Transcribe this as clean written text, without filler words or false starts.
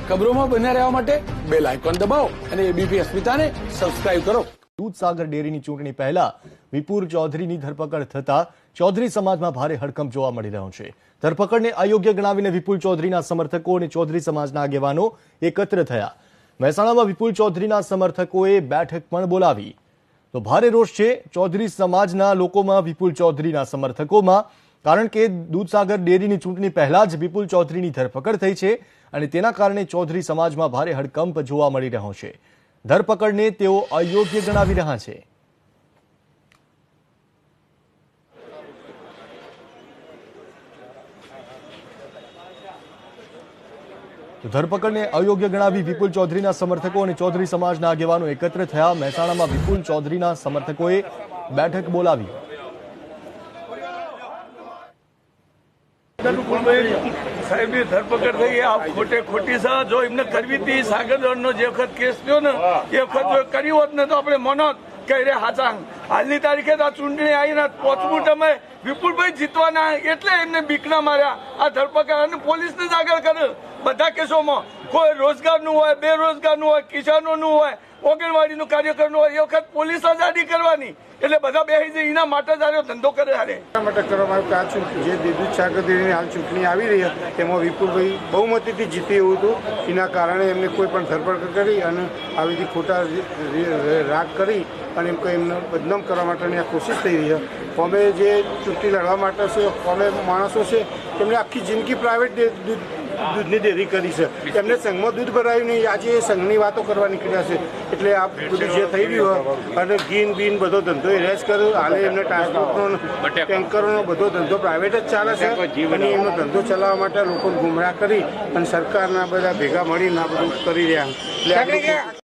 ખબરોમાં બન્યા રહેવા માટે બેલ આઇકોન દબાવો અને એબીપી અસ્મિતાને સબસ્ક્રાઇબ કરો। દૂધસાગર ડેરીની ચૂંટણી પહેલા વિપુલ ચૌધરીની ધરપકડ થતા ચૌધરી સમાજમાં ભારે હડકંપ જોવા મળી રહ્યો છે। ધરપકડને અયોગ્ય ગણાવીને વિપુલ ચૌધરીના સમર્થકો અને ચૌધરી સમાજના આગેવાનો એકત્ર થયા। મહેસાણામાં વિપુલ ચૌધરીના સમર્થકોએ બેઠક પણ બોલાવી તો ભારે રોષ છે ચૌધરી સમાજના લોકોમાં વિપુલ ચૌધરીના સમર્થકોમાં, કારણ કે દૂધસાગર ડેરીની ચૂંટણી પહેલા જ વિપુલ ચૌધરીની ધરપકડ થઈ છે અને તેના કારણે ચૌધરી સમાજમાં ભારે હડકંપ જોવા મળી રહ્યો છે। ધરપકડને તેઓ અયોગ્ય ગણાવી રહ્યા છે। ધરપકડને અયોગ્ય ગણાવી વિપુલ ચૌધરીના સમર્થકો અને ચૌધરી સમાજના આગેવાનો એકત્ર થયા। મહેસાણામાં વિપુલ ચૌધરીના સમર્થકોએ બેઠક બોલાવી। સાહેબની ધરપકડ થઈ આ ખોટે ખોટી છે। જો એમને કરવી હતી સાગરનો જે વખત કેસ થયો ને એ વખત જો કરી હોત ને તો આપણે મનોત કે રે હાચા હાલની તારીખે આ ચૂંટણી આવીને 5મું ટર્મે વિપુલભાઈ જીતવાના એટલે એમને બીકના માર્યા આ ધરપકડ અને પોલીસને જ આગળ કરે બધા કેસોમાં। કોઈ રોજગારનું હોય, બેરોજગારનું હોય, કિસાનોનું હોય, ઓગણવાડીનું કાર્યકરનું હોય, એ વખત પોલીસ આઝાદી કરવાની એટલે બધા બેસી જાય એના માટે જ આનો ધંધો કરે હારે માટે કરવામાં આવ્યું કે આ જે દૂધસાગર ડેરીની હાલ ચૂંટણી આવી રહી હતી તેમાં વિપુલભાઈ બહુમતીથી જીતે એવું હતું। એના કારણે એમને કોઈ પણ ધરપકડ કરી અને આવી રીતે ખોટા રાગ કરી અને એમને બદનામ કરવા માટેની આ કોશિશ થઈ રહી છે। અમે જે ચૂંટણી લડવા માટે છે અમે માણસો છે એમને આખી જિંદગી પ્રાઇવેટ દૂધની ડેરી કરી છે, એમને સંઘમાં દૂધ ભરાયું નહીં, આજે એ સંઘની વાતો કરવા નીકળ્યા છે। એટલે આ બધું જે થઈ રહ્યું હોય અને ગીન બીન બધો ધંધો એરેજ કર્યો, હાલે એમને ટ્રાન્સપોર્ટનો ટેન્કરોનો બધો ધંધો પ્રાઇવેટ જ ચાલે છે અને એમનો ધંધો ચલાવવા માટે લોકોને ગુમરાહ કરી અને સરકારના બધા ભેગા મળીને આ બધું કરી રહ્યા। એટલે